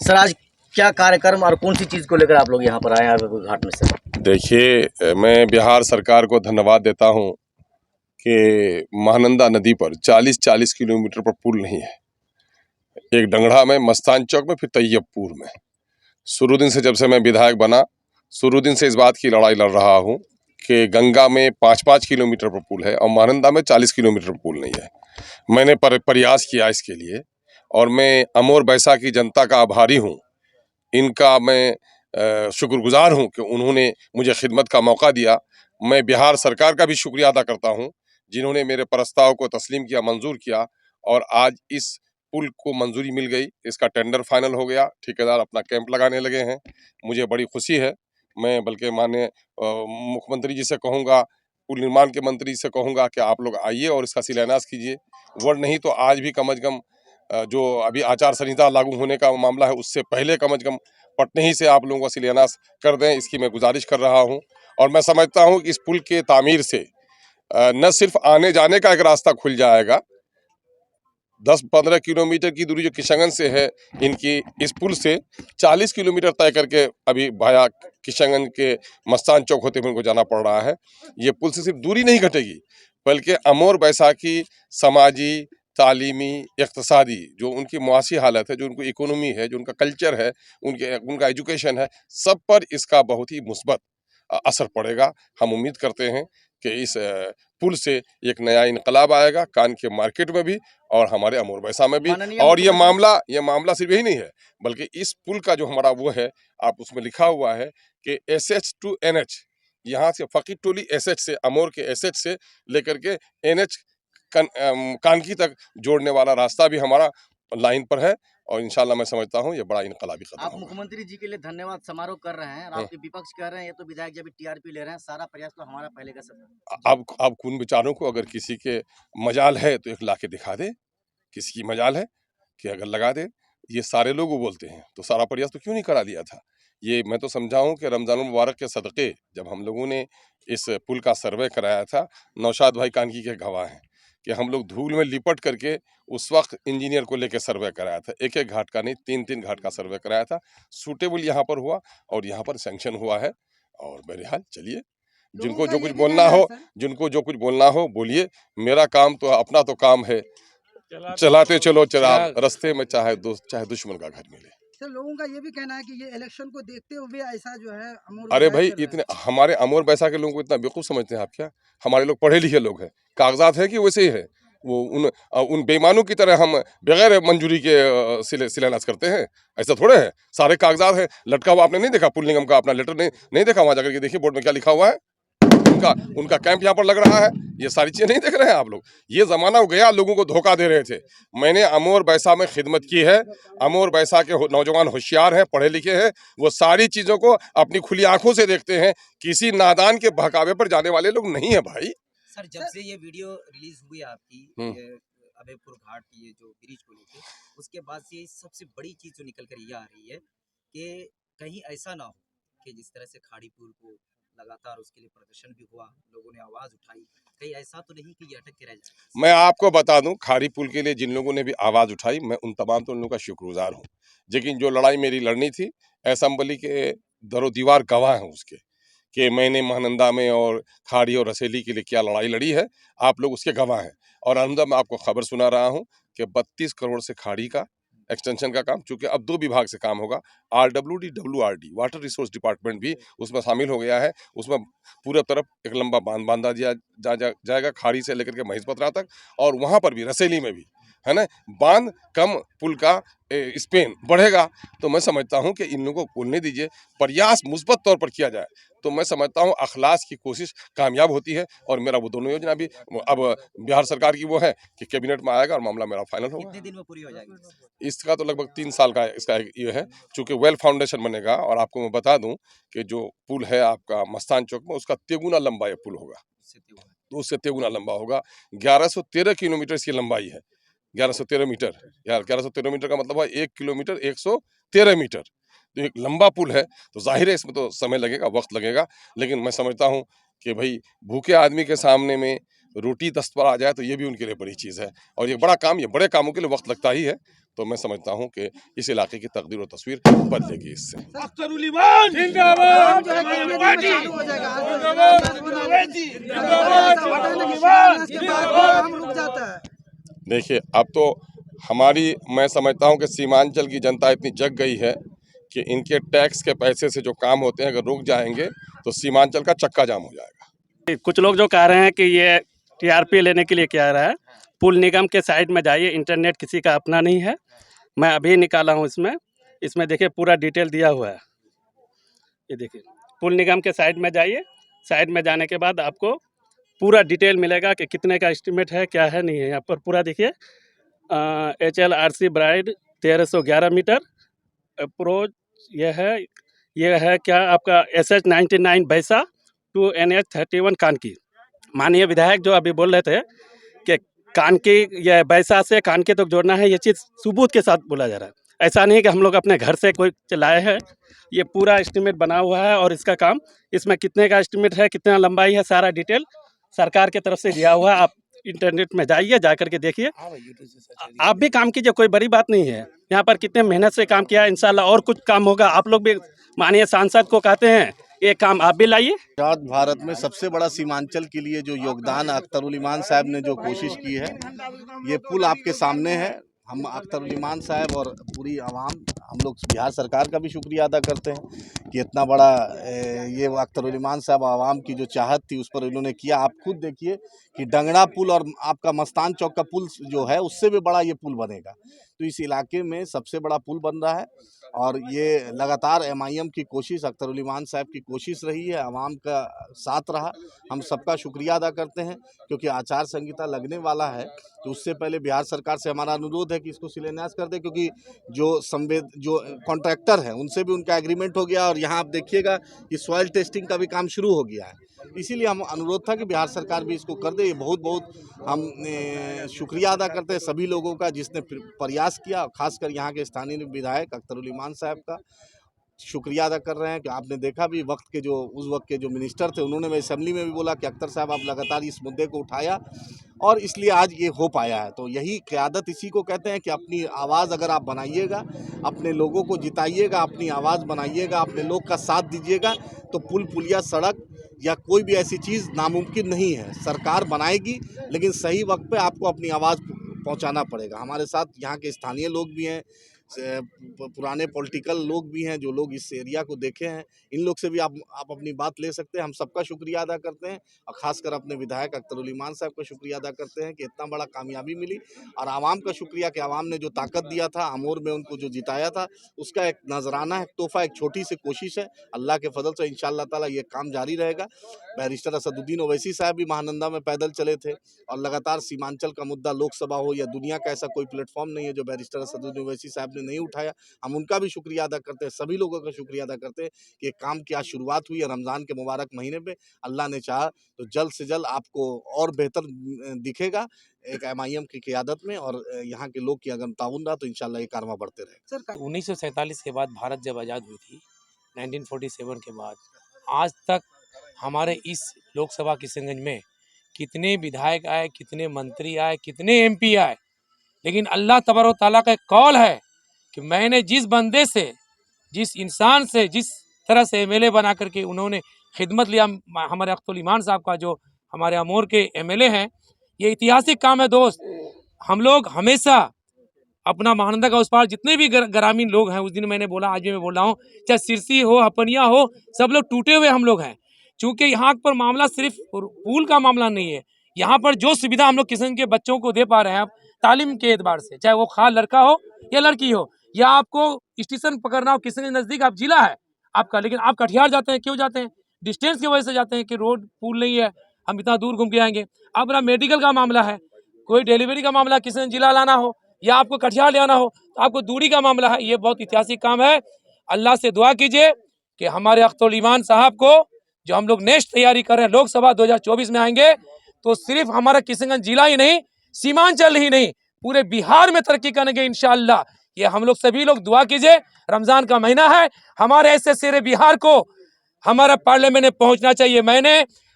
Sir आज क्या कार्यक्रम और कौन सी चीज़ को लेकर आप लोग यहाँ पर आए हैं आरबी घाट में सर? देखिए, मैं बिहार सरकार को धन्यवाद देता हूँ कि महानंदा नदी पर 40-40 किलोमीटर पर पुल नहीं है। एक डंगड़ा में, मस्तान चौक में, फिर तैयबपुर में। शुरू दिन से जब से मैं विधायक बना, शुरू दिन से इस बात की लड़ाई लड़ रहा हूँ कि गंगा में 5-5 किलोमीटर पर पुल है और महानंदा में 40 किलोमीटर पर पुल नहीं है। मैंने प्रयास किया इसके लिए और मैं अमोर बैसा की जनता का आभारी हूँ। इनका मैं शुक्रगुजार हूँ कि उन्होंने मुझे खिदमत का मौका दिया। मैं बिहार सरकार का भी शुक्रिया अदा करता हूँ जिन्होंने मेरे प्रस्ताव को तस्लीम किया, मंजूर किया और आज इस पुल को मंजूरी मिल गई। इसका टेंडर फाइनल हो गया, ठेकेदार अपना कैंप लगाने लगे हैं। मुझे बड़ी खुशी है। मैं बल्कि माननीय मुख्यमंत्री जी से कहूँगा, पुल निर्माण के मंत्री से कहूँगा कि आप लोग आइए और इसका शिलान्यास कीजिए। वर्ड नहीं तो आज भी कम अज़ कम जो अभी आचार संहिता लागू होने का मामला है उससे पहले कम अज़ कम पटने ही से आप लोगों का शिलान्यास कर दें, इसकी मैं गुजारिश कर रहा हूं। और मैं समझता हूं कि इस पुल के तामीर से न सिर्फ आने जाने का एक रास्ता खुल जाएगा, 10-15 किलोमीटर की दूरी जो किशनगंज से है, इनकी इस पुल से 40 किलोमीटर तय करके अभी भाया किशनगंज के मस्तान चौक होते हुए उनको जाना पड़ रहा है। ये पुल से सिर्फ दूरी नहीं घटेगी बल्कि अमोर बैसा की समाजी, तालीमी, इक़्तिसादी जो उनकी मुआशी हालत है, जो उनकी इकोनॉमी है, जो उनका कल्चर है, उनका एजुकेशन है, सब पर इसका बहुत ही मुस्बत असर पड़ेगा। हम उम्मीद करते हैं कि इस पुल से एक नया इनकलाब आएगा कान के मार्केट में भी और हमारे अमोर बैसा में भी। और ये मामला सिर्फ यही नहीं है बल्कि इस पुल का जो हमारा वो है, आप उसमें लिखा हुआ है कि SH to NH, यहाँ से फकीर टोली SH से, अमोर के SH से लेकर के NH कानकी तक जोड़ने वाला रास्ता भी हमारा लाइन पर है और इंशाल्लाह मैं समझता हूँ ये बड़ा इनकलाबी कदम आप होगा। मुख्यमंत्री जी के लिए धन्यवाद समारोह कर रहे हैं और आपके विपक्ष कह रहे हैं ये तो विधायक जब TRP ले रहे हैं, सारा प्रयास तो हमारा पहले का सब। अब उन विचारों को अगर किसी के मजाल है तो एक लाके दिखा दे, किसी की मजाल है कि अगर लगा दे। ये सारे लोग वो बोलते हैं तो सारा प्रयास तो क्यों नहीं करा लिया था। ये मैं तो समझाऊं कि रमजान मुबारक के सदक़े जब हम लोगों ने इस पुल का सर्वे कराया था, नौशाद भाई कानकी के गवाह हैं कि हम लोग धूल में लिपट करके उस वक्त इंजीनियर को लेकर सर्वे कराया था। एक एक घाट का नहीं, 3-3 घाट का सर्वे कराया था। सूटेबल यहाँ पर हुआ और यहाँ पर सैंक्शन हुआ है। और बहरहाल चलिए, जिनको जो कुछ बोलना हो बोलिए। मेरा काम तो, अपना तो काम है, चलाते चलो चिराग रास्ते में, चाहे दुश्मन का घर मिले। सर लोगों का ये भी कहना है कि ये इलेक्शन को देखते हुए ऐसा जो है अमोर अरे विधायक भाई, कर रहा है। इतने हमारे अमोर बैसा के लोगों को इतना बेवकूफ़ समझते हैं आप क्या? हमारे लोग पढ़े लिखे लोग हैं, कागजात है कि वैसे ही है। वो उन बेईमानों की तरह हम बगैर मंजूरी के शिलान्यास करते हैं, ऐसा थोड़े है। सारे कागजात हैं, लटका हुआ आपने नहीं देखा? पुल निगम का अपना लेटर नहीं देखा? वहाँ जाकर के देखिए बोर्ड में क्या लिखा हुआ है। उनका कैंप यहाँ पर लग रहा है। ये सारी चीजें नहीं देख रहे हैं आप लोग? ये जमाना हो गया, लोगों को धोखा दे रहे थे। मैंने अमोर बैसा में खिदमत की है। अमोर बैसा के नौजवान होशियार हैं, पढ़े लिखे हैं, वो सारी चीजों को अपनी खुली आंखों से देखते हैं। किसी नादान के बहकावे पर जाने वाले लोग नहीं है भाई। सर जब से ये वीडियो रिलीज हुई आपकी अभयपुर घाट की ये जो ब्रिज को लेके, उसके बाद से सबसे बड़ी चीज जो निकल कर ये आ रही है कि कहीं ऐसा ना हो कि जिस तरह से खाड़ी पुल को लगातार उसके लिए प्रदर्शन भी हुआ, लोगों ने आवाज उठाई, कहीं ऐसा तो नहीं कि ये अटक के रह जाए। मैं आपको बता दूं, खाड़ी पुल के लिए जिन लोगों ने भी आवाज उठाई, मैं उन तमाम तो उन लोगों का शुक्रगुजार हूँ। लेकिन जो लड़ाई मेरी लड़नी थी, असेंबली के दरो दीवार गवाह हैं उसके कि मैंने महानंदा में और खाड़ी और रसेली के लिए क्या लड़ाई लड़ी है। आप लोग उसके गवाह हैं। और अंदर मैं आपको खबर सुना रहा हूँ कि 32 करोड़ से खाड़ी का एक्सटेंशन का काम, चूंकि अब 2 विभाग से काम होगा, RWD WRD water resource department भी उसमें शामिल हो गया है। उसमें पूरा तरफ एक लंबा बांध बांधा जाएगा खाड़ी से लेकर के महिषपत्रा तक, और वहाँ पर भी रसेली में भी, है ना, बांध कम पुल का स्पेन बढ़ेगा। तो मैं समझता हूं कि इन लोगों को बोलने दीजिए, प्रयास मुस्बत तौर पर किया जाए तो मैं समझता हूं अखलास की कोशिश कामयाब होती है। और मेरा वो दोनों योजना भी अब बिहार सरकार की वो है कि कैबिनेट में आएगा और मामला मेरा फाइनल होगा। कितने दिन में पूरी हो जाएगी? इसका तो लगभग 3 साल का इसका ये है, चूंकि वेल फाउंडेशन बनेगा। और आपको मैं बता दूं कि जो पुल है आपका मस्तान चौक में, उसका तेगुना लंबा ये पुल होगा, तो उससे तेगुना लंबा होगा। 1113 किलोमीटर इसकी लंबाई है। 1113 मीटर, यार 1113 मीटर का मतलब है 1 किलोमीटर 113 मीटर। तो एक लंबा पुल है, तो जाहिर है इसमें तो समय लगेगा, वक्त लगेगा। लेकिन मैं समझता हूँ कि भाई भूखे आदमी के सामने में रोटी दस्त पर आ जाए तो ये भी उनके लिए बड़ी चीज़ है। और ये बड़ा काम, ये बड़े कामों के लिए वक्त लगता ही है। तो मैं समझता हूं कि इस इलाके की तकदीर और तस्वीर बदलेगी इससे। काम जो है कितने दिन में चालू हो जाएगा? आज के बाद काम रुक जाता है। देखिए, अब तो मैं समझता हूं कि सीमांचल की जनता इतनी जग गई है कि इनके टैक्स के पैसे से जो काम होते हैं अगर रुक जाएंगे तो सीमांचल का चक्का जाम हो जाएगा। कुछ लोग जो कह रहे हैं कि ये टीआरपी लेने के लिए कह रहा है, पुल निगम के साइड में जाइए, इंटरनेट किसी का अपना नहीं है। मैं अभी निकाला हूँ इसमें देखिए पूरा डिटेल दिया हुआ है। ये देखिए पुल निगम के साइड में जाइए, साइड में जाने के बाद आपको पूरा डिटेल मिलेगा कि कितने का एस्टिमेट है, क्या है, नहीं है। यहाँ पर पूरा देखिए HLRC ब्राइड 1311 मीटर अप्रोच ये है क्या आपका SH99 बैसा टू NH31 कानकी। माननीय विधायक जो अभी बोल रहे थे कि कानकी या बैसा से कानकी तक जोड़ना है, ये चीज़ सबूत के साथ बोला जा रहा है। ऐसा नहीं कि हम लोग अपने घर से कोई चलाए हैं, ये पूरा एस्टिमेट बना हुआ है और इसका काम, इसमें कितने का एस्टिमेट है, कितना लंबाई है, सारा डिटेल सरकार की तरफ से दिया हुआ है। आप इंटरनेट में जाइए, जा करके देखिए, आप भी काम कीजिए, कोई बड़ी बात नहीं है। यहाँ पर कितने मेहनत से काम किया है, इंशाल्लाह और कुछ काम होगा। आप लोग भी माननीय सांसद को कहते हैं ये काम आप भी लाइए। आज़ाद भारत में सबसे बड़ा सीमांचल के लिए जो योगदान अख्तरुल ईमान साहब ने जो कोशिश की है, ये पुल आपके सामने है। हम अख्तरुल ईमान साहब और पूरी आवाम, हम लोग बिहार सरकार का भी शुक्रिया अदा करते हैं कि इतना बड़ा ये अख्तरुल ईमान साहब आवाम की जो चाहत थी उस पर इन्होंने किया। आप खुद देखिए कि डंगड़ा पुल और आपका मस्तान चौक का पुल जो है उससे भी बड़ा ये पुल बनेगा। तो इस इलाके में सबसे बड़ा पुल बन रहा है और ये लगातार MIM की कोशिश, अख्तरुल ईमान साहब की कोशिश रही है, आवाम का साथ रहा। हम सबका शुक्रिया अदा करते हैं क्योंकि आचार संहिता लगने वाला है, तो उससे पहले बिहार सरकार से हमारा अनुरोध है कि इसको शिलान्यास कर दे, क्योंकि जो कॉन्ट्रैक्टर हैं उनसे भी उनका एग्रीमेंट हो गया और यहाँ आप देखिएगा कि सॉइल टेस्टिंग का भी काम शुरू हो गया है। इसीलिए हम अनुरोध था कि बिहार सरकार भी इसको कर दे। ये बहुत हम शुक्रिया अदा करते हैं सभी लोगों का जिसने प्रयास किया, खासकर यहाँ के स्थानीय विधायक अख्तरुल ईमान साहब का शुक्रिया अदा कर रहे हैं कि आपने देखा भी उस वक्त के जो मिनिस्टर थे, उन्होंने मैं असेंबली में भी बोला कि अख्तर साहब आप लगातार इस मुद्दे को उठाया और इसलिए आज ये हो पाया है। तो यही क़यादत इसी को कहते हैं कि अपनी आवाज़ अगर आप बनाइएगा, अपने लोगों को जिताइएगा, अपनी आवाज़ बनाइएगा, अपने लोग का साथ दीजिएगा, तो पुल पुलिया सड़क या कोई भी ऐसी चीज़ नामुमकिन नहीं है। सरकार बनाएगी लेकिन सही वक्त पे आपको अपनी आवाज़ पहुंचाना पड़ेगा। हमारे साथ यहाँ के स्थानीय लोग भी हैं, पुराने पॉलिटिकल लोग भी हैं जो लोग इस एरिया को देखे हैं। इन लोग से भी आप अपनी बात ले सकते हैं। हम सबका शुक्रिया अदा करते हैं और ख़ासकर अपने विधायक अख्तरुल ईमान साहब का शुक्रिया अदा करते हैं कि इतना बड़ा कामयाबी मिली, और आवाम का शुक्रिया कि आवाम ने जो ताकत दिया था, अमूर में उनको जो जिताया था, उसका एक नजराना, एक तोहफा, एक छोटी सी कोशिश है। अल्लाह के फजल से इंशाअल्लाह ताला ये काम जारी रहेगा। बैरिस्टर असदुद्दीन ओवैसी साहब भी महानंदा में पैदल चले थे और लगातार सीमांचल का मुद्दा लोकसभा हो या दुनिया का ऐसा कोई प्लेटफॉर्म नहीं है जो बैरिस्टर असदुद्दीन ओवैसी साहब ने नहीं उठाया। हम उनका भी शुक्रिया अदा करते हैं, सभी लोगों का शुक्रिया अदा करते हैं कि काम की आज शुरुआत हुई है रमज़ान के मुबारक महीने में। अल्लाह ने चाहा तो जल्द से जल्द आपको और बेहतर दिखेगा एक MIM की क़यादत में, और यहाँ के लोग की अगर ताउन रहा तो इंशाल्लाह ये कारवां बढ़ते रहेगा। 1947 के बाद भारत जब आज़ाद हुई थी, 1947 के बाद आज तक हमारे इस लोकसभा किशनगंज में कितने विधायक आए, कितने मंत्री आए, कितने MP आए, लेकिन अल्लाह तबारक तआला का एक कौल है कि मैंने जिस बंदे से, जिस इंसान से, जिस तरह से MLA बना करके उन्होंने खिदमत लिया, हमारे अख्तरुल ईमान साहब का जो हमारे अमूर के MLA हैं, ये ऐतिहासिक काम है दोस्त। हम लोग हमेशा अपना महानंदा का उस पार जितने भी ग्रामीण लोग हैं, उस दिन मैंने बोला, आज भी मैं बोल रहा हूँ, चाहे सिरसी हो, हपनिया हो, सब लोग टूटे हुए हम लोग हैं। चूँकि यहाँ पर मामला सिर्फ पुल का मामला नहीं है, यहाँ पर जो सुविधा हम लोग किशनगंज के बच्चों को दे पा रहे हैं अब तालीम के एतबार से, चाहे वो खास लड़का हो या लड़की हो, या आपको स्टेशन पकड़ना हो, किशनगंज नज़दीक आप जिला है आपका, लेकिन आप कटिहार जाते हैं, क्यों जाते हैं? डिस्टेंस की वजह से जाते हैं कि रोड पुल नहीं है, हम इतना दूर घूम के आएंगे। अब ना मेडिकल का मामला है, कोई डिलीवरी का मामला, किशनगंज जिला लाना हो या आपको कटिहार ले आना हो, तो आपको दूरी का मामला है। ये बहुत ऐतिहासिक काम है। अल्लाह से दुआ कीजिए कि हमारे अख्तरुल ईमान साहब को, जो हम लोग नेक्स्ट तैयारी कर रहे हैं, लोकसभा 2024 में आएंगे तो सिर्फ हमारा किशनगंज जिला ही नहीं, सीमांचल ही नहीं, पूरे बिहार में तरक्की करेंगे इंशाअल्लाह। ये हम लोग सभी लोग दुआ कीजिए। रमज़ान का महीना है, हमारे ऐसे शेरे बिहार को हमारा पार्लियामेंट में पहुंचना चाहिए। मैंने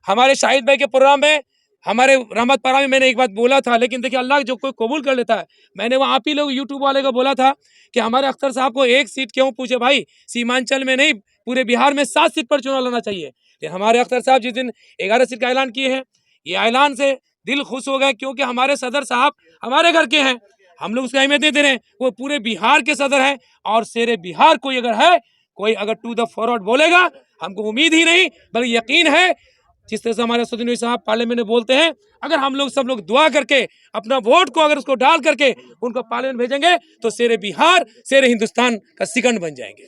हमारे शाहिद भाई के प्रोग्राम में हमारे रहमतपारा में मैंने एक बात बोला था, लेकिन देखिए अल्लाह जो कोई कबूल कर लेता है। मैंने वहाँ आप ही लोग यूट्यूब वाले को बोला था कि हमारे अख्तर साहब को एक सीट क्यों पूछे भाई, सीमांचल में नहीं पूरे बिहार में 7 सीट पर चुनाव लड़ना चाहिए। लेकिन हमारे अख्तर साहब जिस दिन 11 सीट का ऐलान किए हैं, ये ऐलान से दिल खुश हो गए, क्योंकि हमारे सदर साहब हमारे घर के हैं, हम लोग उसको अहमियत देते रहे। वो पूरे बिहार के सदर हैं और शेरे बिहार कोई अगर है, कोई अगर टू द फॉरवर्ड बोलेगा, हमको उम्मीद ही नहीं बल्कि यकीन है, जिस तरह से हमारे असदुद्दीन साहब पार्लियामेंट में बोलते हैं, अगर हम लोग सब लोग दुआ करके अपना वोट को अगर उसको डाल करके उनको पार्लियामेंट भेजेंगे तो शेरे बिहार शेरे हिंदुस्तान का सिकंद बन जाएंगे।